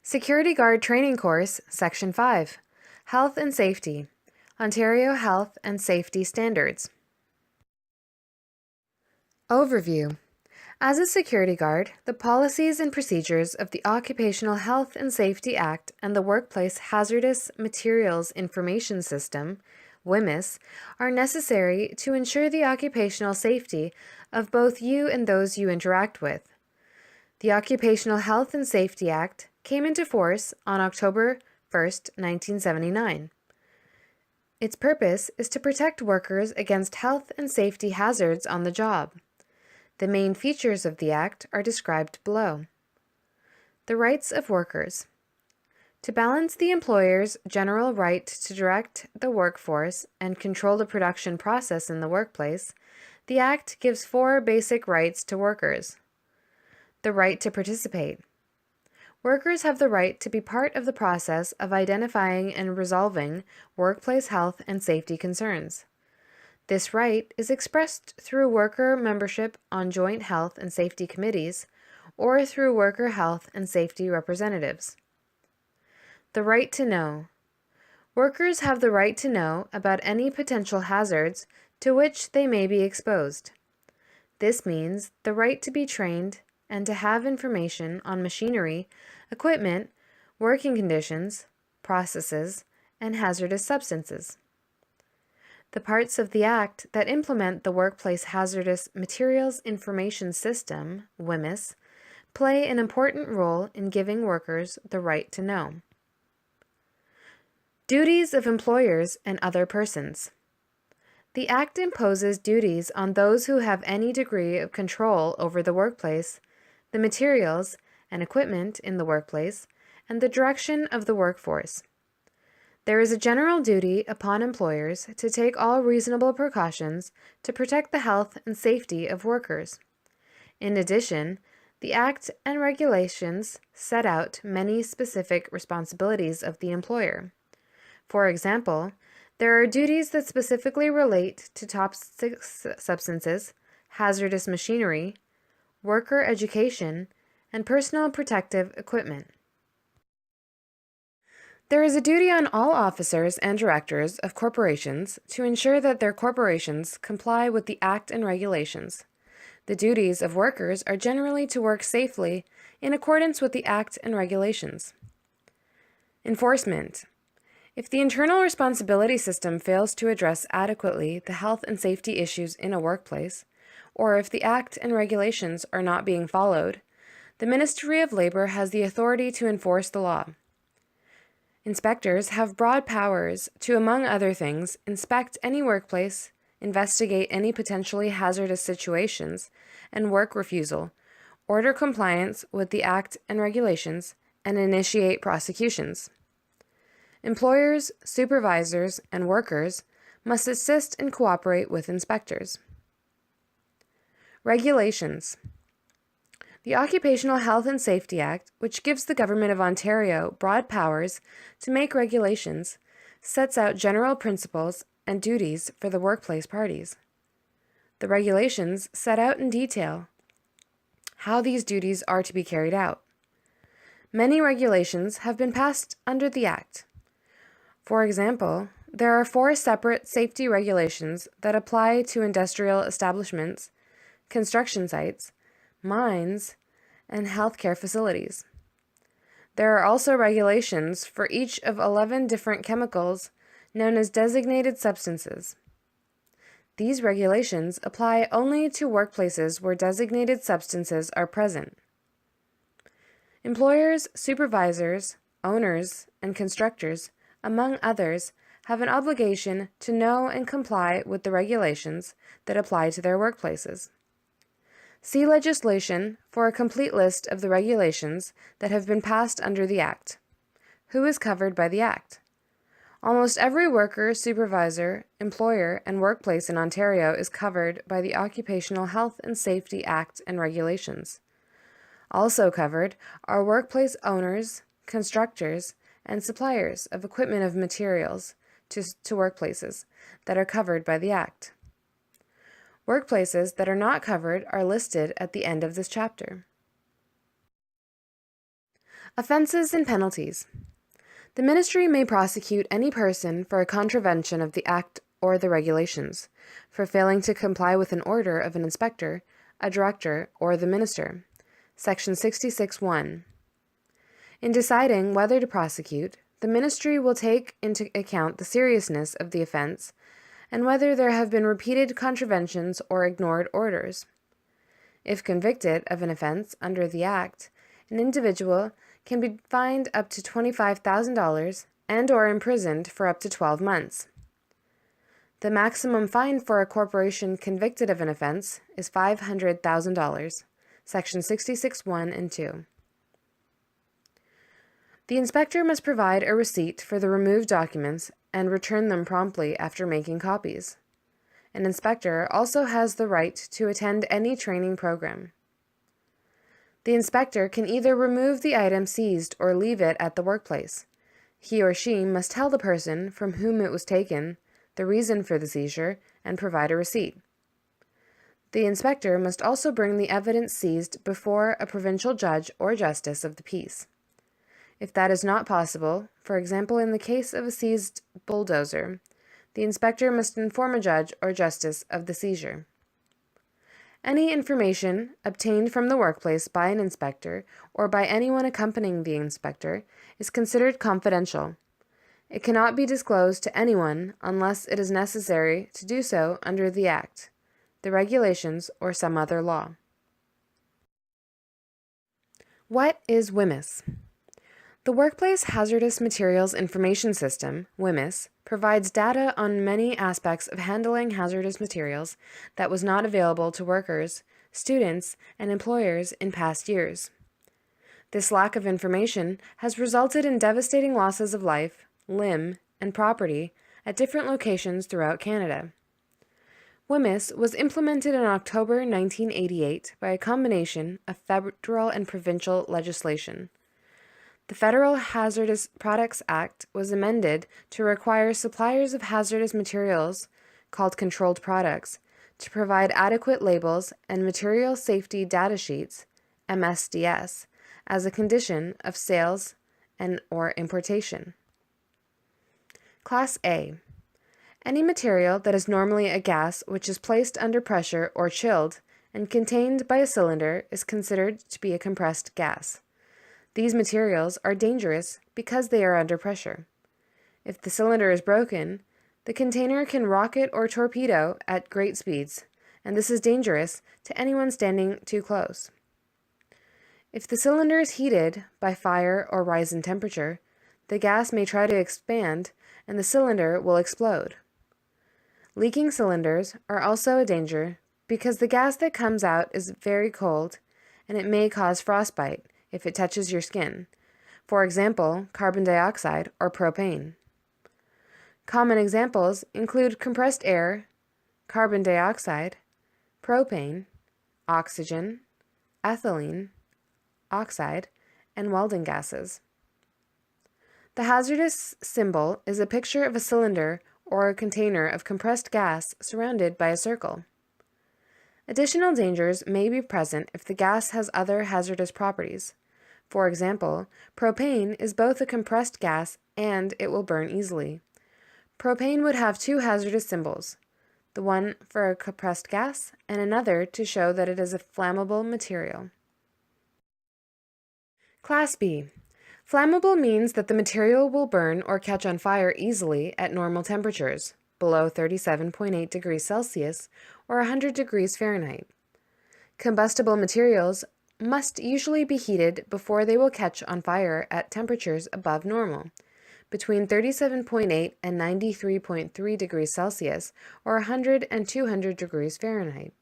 Security Guard Training Course, Section 5, Health and Safety, Ontario Health and Safety Standards. Overview. As a security guard, the policies and procedures of the Occupational Health and Safety Act and the Workplace Hazardous Materials Information System, WHMIS, are necessary to ensure the occupational safety of both you and those you interact with. The Occupational Health and Safety Act came into force on October 1, 1979. Its purpose is to protect workers against health and safety hazards on the job. The main features of the Act are described below. The rights of workers. To balance the employer's general right to direct the workforce and control the production process in the workplace, the Act gives 4 basic rights to workers. The right to participate. Workers have the right to be part of the process of identifying and resolving workplace health and safety concerns. This right is expressed through worker membership on joint health and safety committees or through worker health and safety representatives. The right to know. Workers have the right to know about any potential hazards to which they may be exposed. This means the right to be trained and to have information on machinery, equipment, working conditions, processes, and hazardous substances. The parts of the Act that implement the Workplace Hazardous Materials Information System, WHMIS, play an important role in giving workers the right to know. Duties of employers and other persons. The Act imposes duties on those who have any degree of control over the workplace, the materials and equipment in the workplace, and the direction of the workforce. There is a general duty upon employers to take all reasonable precautions to protect the health and safety of workers. In addition, the Act and regulations set out many specific responsibilities of the employer. For example, there are duties that specifically relate to toxic substances, hazardous machinery, worker education, and personal protective equipment. There is a duty on all officers and directors of corporations to ensure that their corporations comply with the Act and regulations. The duties of workers are generally to work safely in accordance with the Act and regulations. Enforcement. If the internal responsibility system fails to address adequately the health and safety issues in a workplace, or if the Act and regulations are not being followed, the Ministry of Labor has the authority to enforce the law. Inspectors have broad powers to, among other things, inspect any workplace, investigate any potentially hazardous situations and work refusal, order compliance with the Act and regulations, and initiate prosecutions. Employers, supervisors, and workers must assist and cooperate with inspectors. Regulations. The Occupational Health and Safety Act, which gives the Government of Ontario broad powers to make regulations, sets out general principles and duties for the workplace parties. The regulations set out in detail how these duties are to be carried out. Many regulations have been passed under the Act. For example, there are 4 separate safety regulations that apply to industrial establishments, construction sites, mines, and healthcare facilities. There are also regulations for each of 11 different chemicals known as designated substances. These regulations apply only to workplaces where designated substances are present. Employers, supervisors, owners, and constructors, among others, have an obligation to know and comply with the regulations that apply to their workplaces. See legislation for a complete list of the regulations that have been passed under the Act. Who is covered by the Act? Almost every worker, supervisor, employer, and workplace in Ontario is covered by the Occupational Health and Safety Act and regulations. Also covered are workplace owners, constructors, and suppliers of equipment of materials to workplaces that are covered by the Act. Workplaces that are not covered are listed at the end of this chapter. Offenses and penalties. The Ministry may prosecute any person for a contravention of the Act or the regulations, for failing to comply with an order of an inspector, a director, or the minister. Section 66(1). In deciding whether to prosecute, the Ministry will take into account the seriousness of the offense and whether there have been repeated contraventions or ignored orders. If convicted of an offense under the Act, an individual can be fined up to $25,000 and/or imprisoned for up to 12 months. The maximum fine for a corporation convicted of an offense is $500,000, Section 66(1) and 2. The inspector must provide a receipt for the removed documents and return them promptly after making copies. An inspector also has the right to attend any training program. The inspector can either remove the item seized or leave it at the workplace. He or she must tell the person from whom it was taken the reason for the seizure and provide a receipt. The inspector must also bring the evidence seized before a provincial judge or justice of the peace. If that is not possible, for example in the case of a seized bulldozer, the inspector must inform a judge or justice of the seizure. Any information obtained from the workplace by an inspector or by anyone accompanying the inspector is considered confidential. It cannot be disclosed to anyone unless it is necessary to do so under the Act, the regulations, or some other law. What is WHMIS? The Workplace Hazardous Materials Information System, WHMIS, provides data on many aspects of handling hazardous materials that was not available to workers, students, and employers in past years. This lack of information has resulted in devastating losses of life, limb, and property at different locations throughout Canada. WHMIS was implemented in October 1988 by a combination of federal and provincial legislation. The Federal Hazardous Products Act was amended to require suppliers of hazardous materials, called controlled products, to provide adequate labels and material safety data sheets, MSDS, as a condition of sales and/or importation. Class A. Any material that is normally a gas which is placed under pressure or chilled and contained by a cylinder is considered to be a compressed gas. These materials are dangerous because they are under pressure. If the cylinder is broken, the container can rocket or torpedo at great speeds, and this is dangerous to anyone standing too close. If the cylinder is heated by fire or rise in temperature, the gas may try to expand and the cylinder will explode. Leaking cylinders are also a danger because the gas that comes out is very cold and it may cause frostbite if it touches your skin, for example, carbon dioxide or propane. Common examples include compressed air, carbon dioxide, propane, oxygen, ethylene, oxide, and welding gases. The hazardous symbol is a picture of a cylinder or a container of compressed gas surrounded by a circle. Additional dangers may be present if the gas has other hazardous properties. For example, propane is both a compressed gas and it will burn easily. Propane would have two hazardous symbols, the one for a compressed gas and another to show that it is a flammable material. Class B. Flammable means that the material will burn or catch on fire easily at normal temperatures, below 37.8 degrees Celsius or 100 degrees Fahrenheit. Combustible materials must usually be heated before they will catch on fire at temperatures above normal, between 37.8 and 93.3 degrees Celsius or 100 and 200 degrees Fahrenheit.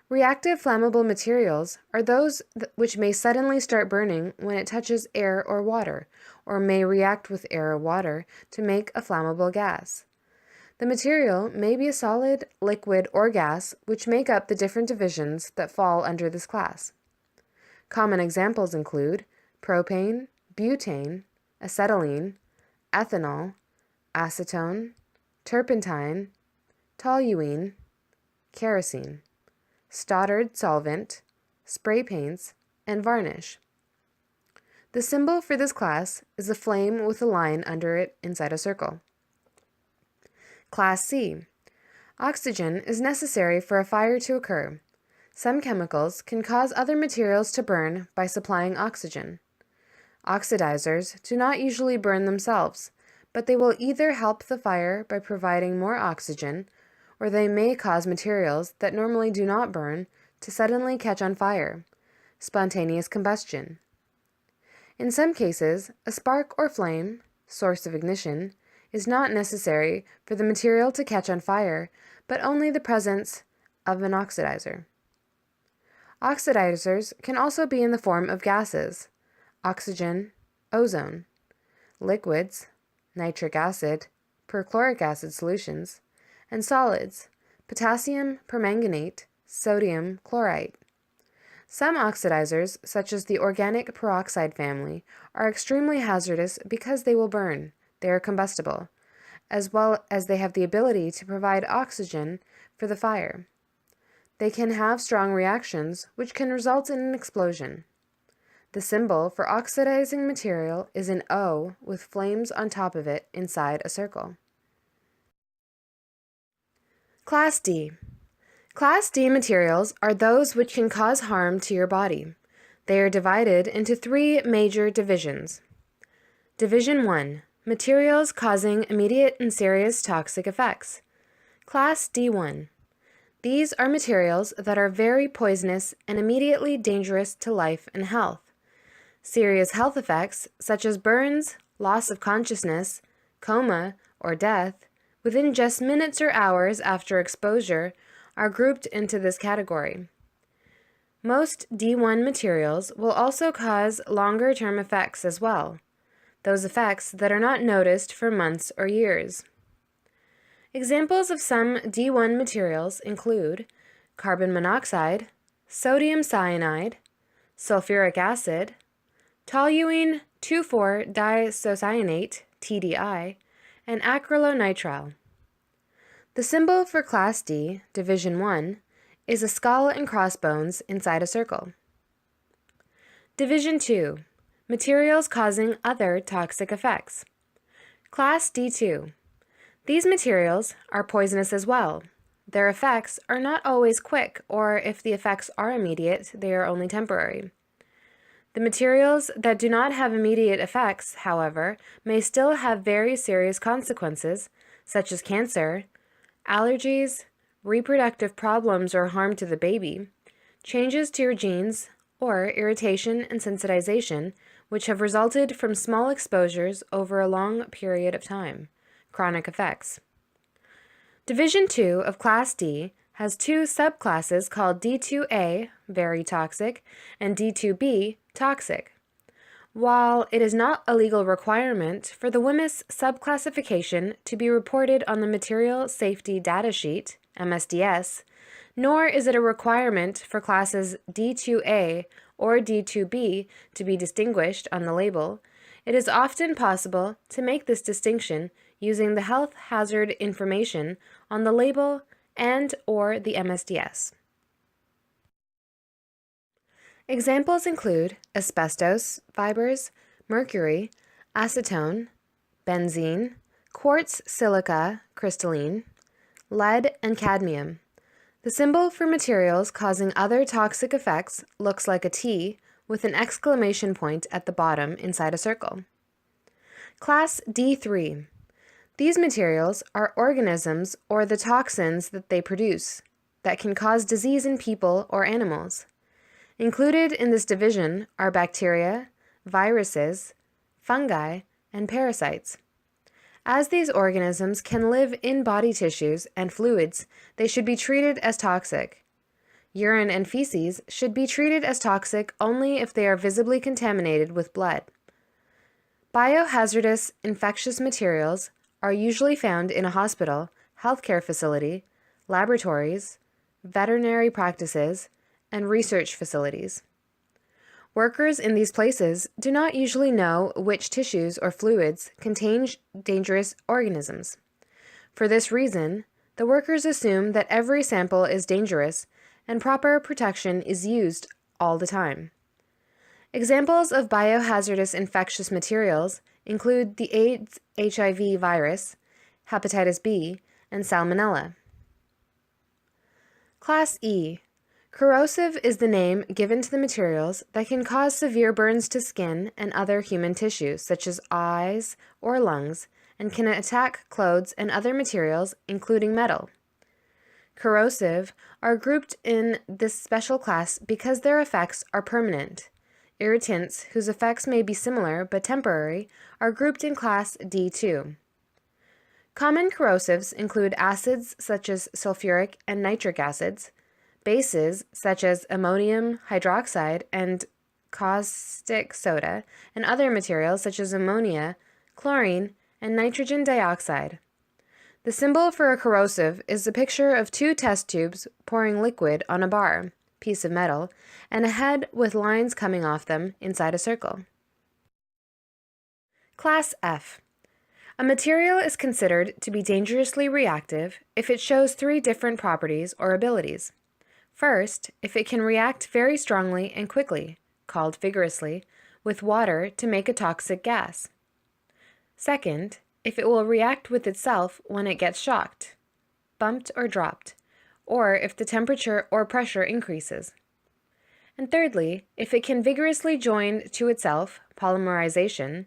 Reactive flammable materials are those which may suddenly start burning when it touches air or water, or may react with air or water to make a flammable gas. The material may be a solid, liquid, or gas, which make up the different divisions that fall under this class. Common examples include propane, butane, acetylene, ethanol, acetone, turpentine, toluene, kerosene, Stoddard solvent, spray paints, and varnish. The symbol for this class is a flame with a line under it inside a circle. Class C. Oxygen is necessary for a fire to occur. Some chemicals can cause other materials to burn by supplying oxygen. Oxidizers do not usually burn themselves, but they will either help the fire by providing more oxygen, or they may cause materials that normally do not burn to suddenly catch on fire, spontaneous combustion. In some cases, a spark or flame, source of ignition, is not necessary for the material to catch on fire, but only the presence of an oxidizer. Oxidizers can also be in the form of gases, oxygen, ozone, liquids, nitric acid, perchloric acid solutions, and solids, potassium permanganate, sodium chloride. Some oxidizers, such as the organic peroxide family, are extremely hazardous because they will burn. They are combustible, as well as they have the ability to provide oxygen for the fire. They can have strong reactions, which can result in an explosion. The symbol for oxidizing material is an O with flames on top of it inside a circle. Class D. Class D materials are those which can cause harm to your body. They are divided into three major divisions. Division 1. Materials causing immediate and serious toxic effects. Class D1. These are materials that are very poisonous and immediately dangerous to life and health. Serious health effects, such as burns, loss of consciousness, coma, or death, within just minutes or hours after exposure, are grouped into this category. Most D1 materials will also cause longer-term effects as well, those effects that are not noticed for months or years. Examples of some D1 materials include carbon monoxide, sodium cyanide, sulfuric acid, toluene 2,4-diisocyanate, TDI, and acrylonitrile. The symbol for Class D, Division 1, is a skull and crossbones inside a circle. Division 2. Materials causing other toxic effects. Class D2. These materials are poisonous as well. Their effects are not always quick, or if the effects are immediate, they are only temporary. The materials that do not have immediate effects, however, may still have very serious consequences, such as cancer, allergies, reproductive problems or harm to the baby, changes to your genes, or irritation and sensitization, which have resulted from small exposures over a long period of time, chronic effects. Division 2 of Class D has two subclasses called D2A, very toxic, and D2B, toxic. While it is not a legal requirement for the WHMIS subclassification to be reported on the Material Safety Data Sheet, MSDS, nor is it a requirement for classes D2A or D2B to be distinguished on the label, it is often possible to make this distinction using the health hazard information on the label and/or the MSDS. Examples include asbestos fibers, mercury, acetone, benzene, quartz silica crystalline, lead, and cadmium. The symbol for materials causing other toxic effects looks like a T with an exclamation point at the bottom inside a circle. Class D3. These materials are organisms or the toxins that they produce that can cause disease in people or animals. Included in this division are bacteria, viruses, fungi, and parasites. As these organisms can live in body tissues and fluids, they should be treated as toxic. Urine and feces should be treated as toxic only if they are visibly contaminated with blood. Biohazardous infectious materials are usually found in a hospital, healthcare facility, laboratories, veterinary practices, and research facilities. Workers in these places do not usually know which tissues or fluids contain dangerous organisms. For this reason, the workers assume that every sample is dangerous and proper protection is used all the time. Examples of biohazardous infectious materials include the AIDS HIV virus, hepatitis B, and salmonella. Class E. Corrosive is the name given to the materials that can cause severe burns to skin and other human tissues, such as eyes or lungs, and can attack clothes and other materials, including metal. Corrosive are grouped in this special class because their effects are permanent. Irritants, whose effects may be similar but temporary, are grouped in Class D2. Common corrosives include acids such as sulfuric and nitric acids, bases such as ammonium hydroxide and caustic soda, and other materials such as ammonia, chlorine, and nitrogen dioxide. The symbol for a corrosive is a picture of two test tubes pouring liquid on a bar, piece of metal, and a head with lines coming off them inside a circle. Class F. A material is considered to be dangerously reactive if it shows three different properties or abilities. First, if it can react very strongly and quickly, called vigorously, with water to make a toxic gas. Second, if it will react with itself when it gets shocked, bumped or dropped, or if the temperature or pressure increases. And thirdly, if it can vigorously join to itself, polymerization,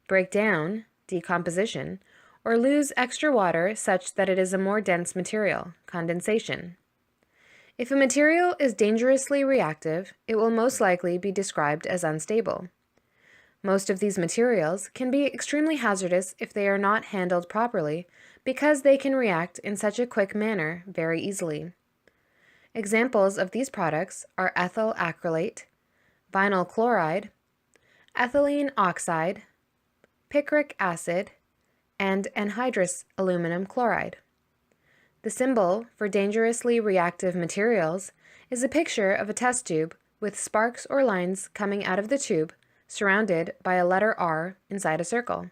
break down, decomposition, or lose extra water such that it is a more dense material, condensation. If a material is dangerously reactive, it will most likely be described as unstable. Most of these materials can be extremely hazardous if they are not handled properly because they can react in such a quick manner very easily. Examples of these products are ethyl acrylate, vinyl chloride, ethylene oxide, picric acid, and anhydrous aluminum chloride. The symbol for dangerously reactive materials is a picture of a test tube with sparks or lines coming out of the tube surrounded by a letter R inside a circle.